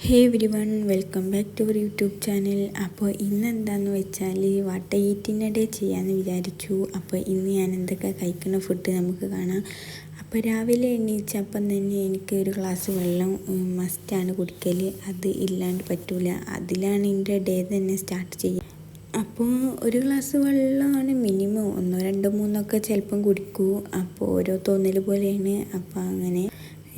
Hey everyone, welcome back to our YouTube channel. അപ്പോൾ ഇന്ന് എന്താണെന്ന് വെച്ചാൽ വാട്ട ഈറ്റിൻ്റെ ഡേ ചെയ്യാമെന്ന് വിചാരിച്ചു. അപ്പോൾ ഇന്ന് ഞാൻ എന്തൊക്കെ കഴിക്കുന്ന ഫുഡ് നമുക്ക് കാണാം. അപ്പോൾ രാവിലെ എണീച്ചപ്പം തന്നെ എനിക്ക് ഒരു ഗ്ലാസ് വെള്ളം മസ്റ്റാണ് കുടിക്കൽ. അത് ഇല്ലാണ്ട് പറ്റില്ല. അതിലാണ് എൻ്റെ ഡേ തന്നെ സ്റ്റാർട്ട് ചെയ്യുക. അപ്പോൾ ഒരു ഗ്ലാസ് വെള്ളമാണ് മിനിമം, 1, 2, 3 ചിലപ്പം കുടിക്കൂ. അപ്പോൾ ഓരോ തോന്നൽ പോലെയാണ്. അപ്പോൾ അങ്ങനെ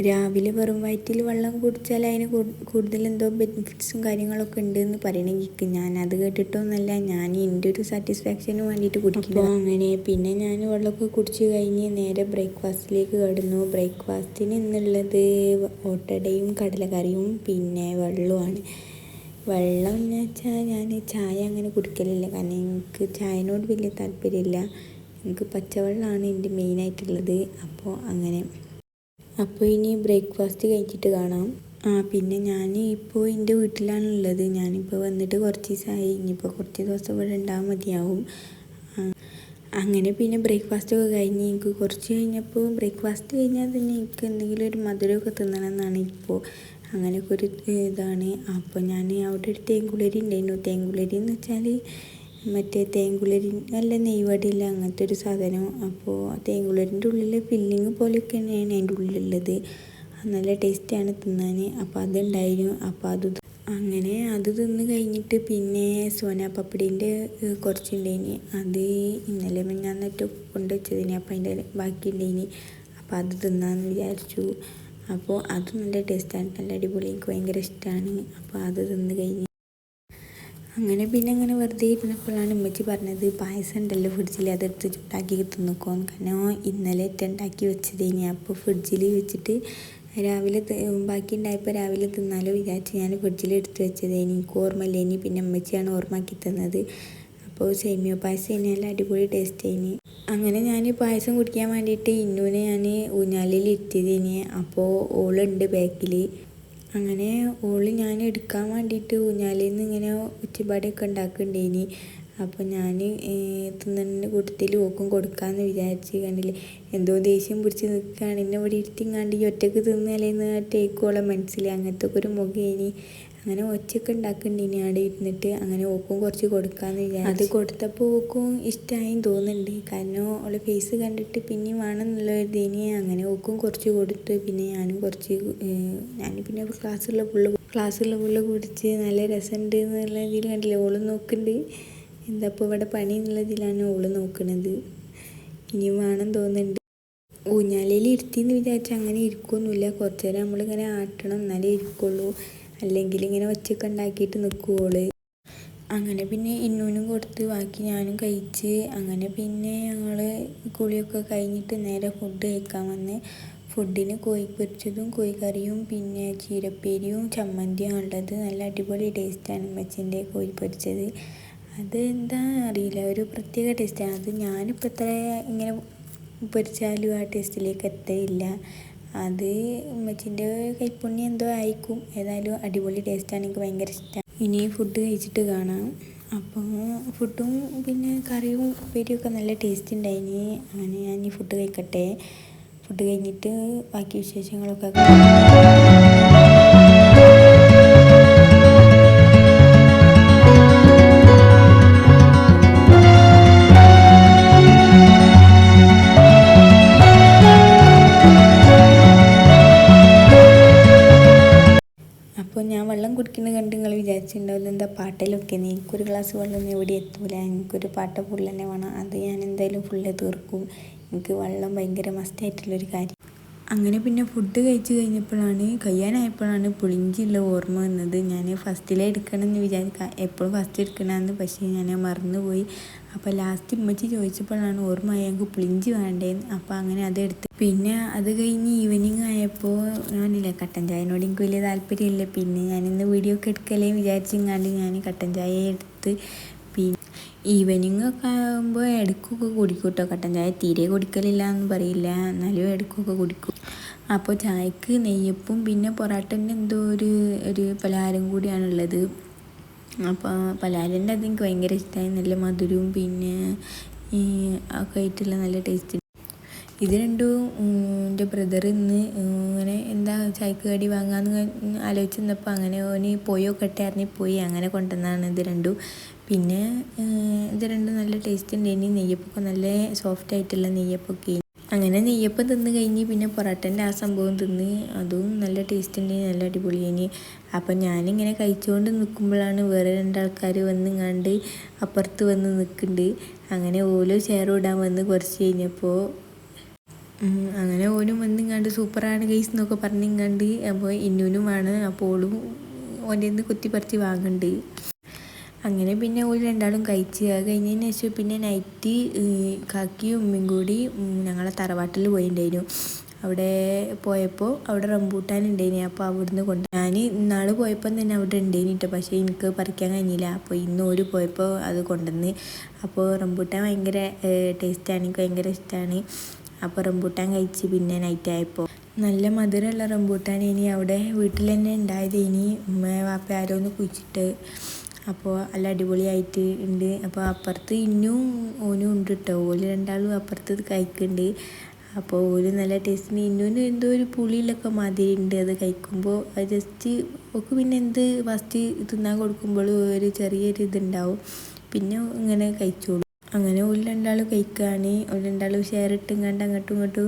രാവിലെ വെറും വയറ്റിൽ വെള്ളം കുടിച്ചാൽ അതിന് കൂടുതൽ എന്തോ ബെനിഫിറ്റ്സും കാര്യങ്ങളൊക്കെ ഉണ്ടെന്ന് പറയണമെങ്കിൽ ഞാനത് കേട്ടിട്ടൊന്നുമല്ല, ഞാൻ എൻ്റെ ഒരു സാറ്റിസ്ഫാക്ഷന് വേണ്ടിയിട്ട് കുടിക്കും. അപ്പോൾ അങ്ങനെ പിന്നെ ഞാൻ വെള്ളമൊക്കെ കുടിച്ച് കഴിഞ്ഞ് നേരെ ബ്രേക്ക്ഫാസ്റ്റിലേക്ക് കടന്നു. ബ്രേക്ക്ഫാസ്റ്റിന് ഇന്നുള്ളത് ഓട്ടടയും കടലക്കറിയും പിന്നെ വെള്ളവുമാണ്. വെള്ളം എന്ന് വെച്ചാൽ ഞാൻ ചായ അങ്ങനെ കുടിക്കലില്ല, കാരണം എനിക്ക് ചായനോട് വലിയ താല്പര്യമില്ല. എനിക്ക് പച്ചവെള്ളമാണ് എൻ്റെ മെയിനായിട്ടുള്ളത്. അപ്പോൾ ഇനി ബ്രേക്ക്ഫാസ്റ്റ് കഴിച്ചിട്ട് കാണാം. പിന്നെ ഞാൻ ഇപ്പോൾ എൻ്റെ വീട്ടിലാണുള്ളത്. ഞാനിപ്പോൾ വന്നിട്ട് കുറച്ച് ദിവസമായി. ഇനിയിപ്പോൾ കുറച്ച് ദിവസം ഇവിടെ ഉണ്ടാകാൻ മതിയാവും. അങ്ങനെ പിന്നെ ബ്രേക്ക്ഫാസ്റ്റൊക്കെ കഴിഞ്ഞ് എനിക്ക് കുറച്ച് കഴിഞ്ഞപ്പോൾ ബ്രേക്ക്ഫാസ്റ്റ് കഴിഞ്ഞാൽ തന്നെ എനിക്ക് എന്തെങ്കിലും ഒരു മധുരമൊക്കെ തിന്നണമെന്നാണ് ഇപ്പോൾ. അങ്ങനെയൊക്കെ ഒരു ഇതാണ്. അപ്പോൾ ഞാൻ അവിടെ ഒരു തേങ്കുളരി ഉണ്ടായിരുന്നു. തേങ്കുളരി എന്ന് വെച്ചാൽ മറ്റേ തേങ്കുളരി നല്ല നെയ്വടിയില്ല, അങ്ങനത്തെ ഒരു സാധനം. അപ്പോൾ തേങ്കുളരിൻ്റെ ഉള്ളിൽ ഫില്ലിങ് പോലെയൊക്കെ തന്നെയാണ് അതിൻ്റെ ഉള്ളിലുള്ളത്. നല്ല ടേസ്റ്റാണ് തിന്നാൻ. അപ്പോൾ അതുണ്ടായിരുന്നു. അപ്പോൾ അത് തിന്ന് കഴിഞ്ഞിട്ട് പിന്നെ സോനാ പപ്പടീൻ്റെ കുറച്ചുണ്ടായിന്. അത് ഇന്നലെ മിനിഞ്ഞാന്നിട്ട് കൊണ്ടുവച്ചതിന്. അപ്പോൾ അതിൻ്റെ ബാക്കി ഉണ്ടായിന്. അപ്പോൾ അത് തിന്നാമെന്ന് വിചാരിച്ചു. അപ്പോൾ അത് നല്ല ടേസ്റ്റാണ്, നല്ല അടിപൊളി, എനിക്ക് ഭയങ്കര ഇഷ്ടമാണ്. അപ്പോൾ അത് തിന്ന് കഴിഞ്ഞ് അങ്ങനെ വെറുതെ ഇരുന്നപ്പോഴാണ് ഉമ്മച്ചി പറഞ്ഞത്, പായസം ഉണ്ടല്ലോ ഫ്രിഡ്ജിൽ, അതെടുത്ത് ചൂടാക്കി തിന്നിക്കോന്ന്. കാരണം ഇന്നലെ ഉണ്ടാക്കി വെച്ചതേനി. അപ്പോൾ ഫ്രിഡ്ജിൽ വെച്ചിട്ട് രാവിലെ ബാക്കി ഉണ്ടായപ്പോൾ രാവിലെ തിന്നാലോ വിചാരിച്ച് ഞാൻ ഫ്രിഡ്ജിൽ എടുത്ത് വെച്ചതേനി. എനിക്ക് ഓർമ്മയില്ലേനി. പിന്നെ ഉമ്മച്ചിയാണ് ഓർമ്മയാക്കി തന്നത്. അപ്പോൾ സേമിയ പായസം നല്ല അടിപൊളി ടേസ്റ്റ് ആയിന്. അങ്ങനെ ഞാൻ പായസം കുടിക്കാൻ വേണ്ടിയിട്ട് ഇന്നൂനെ ഞാൻ ഊഞ്ഞാലിൽ ഇരുത്തിയതേനി. അപ്പോൾ ഓളുണ്ട് ബാക്കിൽ. അങ്ങനെ ഞാൻ എടുക്കാൻ വേണ്ടിയിട്ട് ഊഞ്ഞാലിൽ നിന്ന് ഇങ്ങനെ ഉച്ചപ്പാടൊക്കെ ഉണ്ടാക്കുന്നുണ്ടേനി. അപ്പോൾ ഞാൻ തിന്നതിൻ്റെ കൂട്ടത്തിൽ ഓക്കും കൊടുക്കാമെന്ന് വിചാരിച്ച്. കണ്ടില്ലേ, എന്തോ ദേഷ്യം പിടിച്ച് നിൽക്കുകയാണ്. എന്നെ ഇവിടെ ഇരുത്തിങ്ങാണ്ട് ഈ ഒറ്റക്ക് തിന്നലേന്ന് ടേക്കോളം മനസ്സിലായി. അങ്ങനത്തെ ഒക്കെ ഒരു മുഖേനി. അങ്ങനെ ഒച്ചയൊക്കെ ഉണ്ടാക്കുന്നുണ്ടേനി അവിടെ ഇരുന്നിട്ട്. അങ്ങനെ ഓക്കും കുറച്ച് കൊടുക്കാമെന്ന് വിചാരിച്ചു. അത് കൊടുത്തപ്പോൾ ഓക്കും ഇഷ്ടമായും തോന്നുന്നുണ്ട്. കാരണം അവളെ ഫേസ് കണ്ടിട്ട് പിന്നെയും വേണമെന്നുള്ള ഇതേനി. അങ്ങനെ ഓക്കും കുറച്ച് കൊടുത്തു. പിന്നെ ഞാനും കുറച്ച് പിന്നെ ക്ലാസ്സുള്ള ഫുള്ള് കുടിച്ച് നല്ല രസമുണ്ട് എന്നുള്ള ഇതിൽ കണ്ടില്ലേ, ഓള് നോക്കുന്നുണ്ട്. എന്താ ഇപ്പോൾ ഇവിടെ പണി എന്നുള്ളതിലാണ് ഓള് നോക്കുന്നത്. ഇനിയും വേണം തോന്നുന്നുണ്ട്. ഊഞ്ഞാലയിൽ ഇരുത്തിയെന്ന് വിചാരിച്ചാൽ അങ്ങനെ ഇരിക്കൊന്നുമില്ല. കുറച്ച് നേരം നമ്മളിങ്ങനെ ആട്ടണം, എന്നാലേ ഇരിക്കുള്ളൂ. അല്ലെങ്കിൽ ഇങ്ങനെ ഒച്ചയൊക്കെ ഉണ്ടാക്കിയിട്ട് നിൽക്കുവോള്. അങ്ങനെ പിന്നെ ഇന്നൂനും കൊടുത്ത് ബാക്കി ഞാനും കഴിച്ച്. അങ്ങനെ പിന്നെ ഞങ്ങൾ കുളിയൊക്കെ കഴിഞ്ഞിട്ട് നേരെ ഫുഡ് കഴിക്കാൻ വന്ന്. ഫുഡിന് കോഴി പൊരിച്ചതും കോഴിക്കറിയും പിന്നെ ചീരപ്പേരിയും ചമ്മന്തിയും ഉള്ളത്. നല്ല അടിപൊളി ടേസ്റ്റാണ് ഉമ്മച്ചിൻ്റെ കോഴി പൊരിച്ചത്. അത് എന്താ അറിയില്ല, ഒരു പ്രത്യേക ടേസ്റ്റാണ്. അത് ഞാനിപ്പോൾ എത്ര ഇങ്ങനെ പൊരിച്ചാലും ആ ടേസ്റ്റിലേക്ക് എത്തയില്ല. അത് ഉമ്മച്ചിൻ്റെ കൈപ്പുണ്യം എന്തോ ആയിരിക്കും. ഏതായാലും അടിപൊളി ടേസ്റ്റാണ്, എനിക്ക് ഭയങ്കര ഇഷ്ടമാണ്. ഇനി ഫുഡ് കഴിച്ചിട്ട് കാണാം. അപ്പോൾ ഫുഡും പിന്നെ കറിയും ഉപ്പേരിയൊക്കെ നല്ല ടേസ്റ്റ് ഉണ്ടായിന്. അങ്ങനെ ഞാൻ ഈ ഫുഡ് കഴിക്കട്ടെ. ഫുഡ് കഴിഞ്ഞിട്ട് ബാക്കി വിശേഷങ്ങളൊക്കെ ഞാൻ വെള്ളം കുടിക്കുന്നത് കണ്ട് നിങ്ങൾ വിചാരിച്ചിട്ടുണ്ടാവില്ല എന്താ പാട്ടയിലൊക്കെ. എനിക്കൊരു ഗ്ലാസ് വെള്ളമൊന്നും എവിടെ എത്തൂല. എനിക്കൊരു പാട്ട ഫുൾ തന്നെ വേണം. അത് ഞാൻ എന്തായാലും ഫുള്ള് തീർക്കും. എനിക്ക് വെള്ളം ഭയങ്കര മസ്റ്റായിട്ടുള്ളൊരു കാര്യം. അങ്ങനെ പിന്നെ ഫുഡ് കഴിച്ച് കഴിയാനായപ്പോഴാണ് പുളിഞ്ചിയുള്ള ഓർമ്മ വന്നത്. ഞാൻ ഫസ്റ്റിലേ എടുക്കണമെന്ന് വിചാരിക്കാം, എപ്പോഴും ഫസ്റ്റ് എടുക്കണമെന്ന്. പക്ഷേ ഞാൻ മറന്നുപോയി. അപ്പോൾ ലാസ്റ്റ് ഉമ്മച്ചി ചോദിച്ചപ്പോഴാണ് ഓർമ്മയായി ഞങ്ങൾക്ക് പുളിഞ്ചി വേണ്ടേന്ന്. അപ്പോൾ അങ്ങനെ അതെടുത്ത്. പിന്നെ അത് കഴിഞ്ഞ് ഈവനിങ് ആയപ്പോൾ ഞാനില്ല, കട്ടൻ ചായനോട് എനിക്ക് വലിയ താല്പര്യമില്ല. പിന്നെ ഞാനിന്ന് വീഡിയോ ഒക്കെ എടുക്കലേ വിചാരിച്ചെങ്ങാണ്ട് ഞാൻ കട്ടൻ ചായ എടുത്ത്. പിന്നെ ഈവനിങ് ഒക്കെ ആകുമ്പോൾ ഇടയ്ക്കൊക്കെ കുടിക്കും കേട്ടോ. കട്ടൻ ചായ തീരെ കുടിക്കലില്ല എന്ന് പറയില്ല, എന്നാലും ഇടയ്ക്കൊക്കെ കുടിക്കും. അപ്പോൾ ചായക്ക് നെയ്യപ്പും പിന്നെ പൊറാട്ടൻ്റെ എന്തോ ഒരു പലഹാരം കൂടിയാണുള്ളത്. അപ്പോൾ പലഹാരൻ്റെ അത് എനിക്ക് ഭയങ്കര ഇഷ്ടമായി. നല്ല മധുരവും പിന്നെ ഒക്കെ ആയിട്ടുള്ള നല്ല ടേസ്റ്റ്. ഇത് രണ്ടും എൻ്റെ ബ്രദർ ഇന്ന് ഇങ്ങനെ എന്താ ചായക്ക് കടി വാങ്ങാമെന്ന് ആലോചിച്ച് നിന്നപ്പോൾ അങ്ങനെ ഓന് പോയോക്കട്ടെ ഇറങ്ങിപ്പോയി, അങ്ങനെ കൊണ്ടുവന്നതാണ് ഇത് രണ്ടും. പിന്നെ ഇത് രണ്ടും നല്ല ടേസ്റ്റ് ഉണ്ടായിന്. നെയ്യപ്പൊക്കെ നല്ല സോഫ്റ്റ് ആയിട്ടുള്ള നെയ്യപ്പൊക്കെ. അങ്ങനെ നെയ്യപ്പം തിന്ന് കഴിഞ്ഞ് പിന്നെ പൊറോട്ടൻ്റെ ആ സംഭവം തിന്ന്, അതും നല്ല ടേസ്റ്റ് ഉണ്ടായി, നല്ല അടിപൊളിയായി. അപ്പം ഞാനിങ്ങനെ കഴിച്ചുകൊണ്ട് നിൽക്കുമ്പോഴാണ് വേറെ രണ്ടാൾക്കാർ വന്നിങ്ങാണ്ട് അപ്പുറത്ത് വന്ന് നിൽക്കുന്നുണ്ട്. അങ്ങനെ ഓലും ഷെയർ ഇടാൻ വന്ന് കുറച്ച് കഴിഞ്ഞപ്പോൾ അങ്ങനെ ഓനും വന്നിങ്ങാണ്ട് സൂപ്പറാണ് ഗൈസ് എന്നൊക്കെ പറഞ്ഞിങ്ങാണ്ട്. അപ്പോൾ ഇന്നൂനും വേണം, അപ്പോൾ ഓളും ഓൻ്റെ നിന്ന് കുത്തിപ്പറിച്ച് വാങ്ങുന്നുണ്ട്. അങ്ങനെ പിന്നെ ഓല് രണ്ടാളും കഴിച്ച് അത് കഴിഞ്ഞതിന് ശേഷം പിന്നെ നൈറ്റ് കാക്കിയും ഉമ്മയും കൂടി ഞങ്ങളെ തറവാട്ടിൽ പോയിട്ടുണ്ടായിരുന്നു. അവിടെ പോയപ്പോൾ അവിടെ റംബൂട്ടാൻ ഉണ്ടായിന്. അപ്പോൾ അവിടുന്ന് ഞാൻ ഇന്നാൾ പോയപ്പം തന്നെ അവിടെ ഉണ്ടായിട്ടോ, പക്ഷേ എനിക്ക് പറിക്കാൻ കഴിഞ്ഞില്ല. അപ്പോൾ ഇന്ന് ഓര് പോയപ്പോൾ അത് കൊണ്ടുവന്ന്. അപ്പോൾ റംബൂട്ടാൻ ഭയങ്കര ടേസ്റ്റാണ്, എനിക്ക് ഭയങ്കര ഇഷ്ടമാണ്. അപ്പോൾ റംബൂട്ടാൻ കഴിച്ച് പിന്നെ നൈറ്റ് ആയപ്പോൾ നല്ല മധുരമുള്ള റംബൂട്ടാൻ ഇനി അവിടെ വീട്ടിൽ തന്നെ ഉണ്ടായത്. ഇനി ഉമ്മ വാപ്പ ആരോന്ന് കുഴിച്ചിട്ട്, അപ്പോൾ നല്ല അടിപൊളിയായിട്ട് ഉണ്ട്. അപ്പോൾ അപ്പുറത്ത് ഇന്നും ഓനും ഉണ്ട് കേട്ടോ, ഓല് രണ്ടാളും അപ്പുറത്ത് കഴിക്കുന്നുണ്ട്. അപ്പോൾ ഓല് നല്ല ടേസ്റ്റിന്. ഇന്നൂന് എന്തോ ഒരു പുളിയിലൊക്കെ മാതിരി ഉണ്ട് അത് കഴിക്കുമ്പോൾ. അത് ജസ്റ്റ് ഒക്കെ പിന്നെ എന്ത് ഫസ്റ്റ് തിന്നാൻ കൊടുക്കുമ്പോൾ ഒരു ചെറിയൊരു ഇതുണ്ടാവും, പിന്നെ ഇങ്ങനെ കഴിച്ചോളൂ. അങ്ങനെ ഓല് രണ്ടാളും കഴിക്കുകയാണ്. ഓല് രണ്ടാളും ഷെയർ ഇട്ടുങ്ങാണ്ട് അങ്ങോട്ടും ഇങ്ങോട്ടും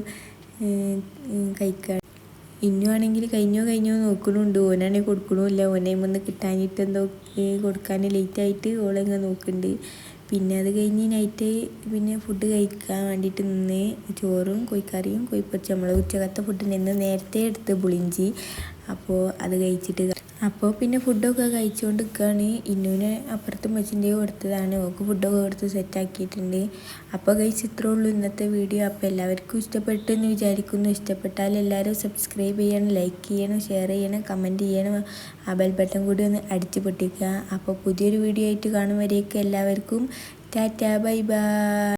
കഴിക്കുകയാണ്. ഇന്നുവാണെങ്കിൽ കഴിഞ്ഞോ നോക്കണുണ്ട്, ഓനാണെങ്കിൽ കൊടുക്കണമില്ല. ഓനെ ഒന്ന് കിട്ടാനിട്ട് എന്തോ കൊടുക്കാൻ ലേറ്റായിട്ട് ഓളെങ്ങനെ നോക്കുന്നുണ്ട്. പിന്നെ അത് കഴിഞ്ഞ് നൈറ്റ് പിന്നെ ഫുഡ് കഴിക്കാൻ വേണ്ടിയിട്ട് നിന്ന് ചോറും കോഴിക്കറിയും കോഴിപ്പൊരിച്ച് നമ്മൾ ഉച്ചക്കത്തെ ഫുഡ് നിന്ന് നേരത്തെ എടുത്ത് പുളിഞ്ചി. അപ്പോൾ അത് കഴിച്ചിട്ട് അപ്പോൾ പിന്നെ ഫുഡൊക്കെ കഴിച്ചുകൊണ്ട് നിൽക്കുകയാണ്. ഇന്നൂനെ അപ്പുറത്തും വെച്ചിൻ്റെ കൊടുത്തതാണ്, ഓക്ക് ഫുഡൊക്കെ കൊടുത്ത് സെറ്റാക്കിയിട്ടുണ്ട്. അപ്പോൾ കഴിച്ച് ഇത്രേ ഉള്ളൂ ഇന്നത്തെ വീഡിയോ. അപ്പോൾ എല്ലാവർക്കും ഇഷ്ടപ്പെട്ടു എന്ന് വിചാരിക്കുന്നു. ഇഷ്ടപ്പെട്ടാൽ എല്ലാവരും സബ്സ്ക്രൈബ് ചെയ്യണം, ലൈക്ക് ചെയ്യണം, ഷെയർ ചെയ്യണം, കമൻറ്റ് ചെയ്യണം, ആ ബെൽ ബട്ടൺ കൂടി ഒന്ന് അടിച്ച് പൊട്ടിക്കുക. അപ്പോൾ പുതിയൊരു വീഡിയോ ആയിട്ട് കാണും വരേക്കും എല്ലാവർക്കും ടാറ്റാ ബൈ ബൈ.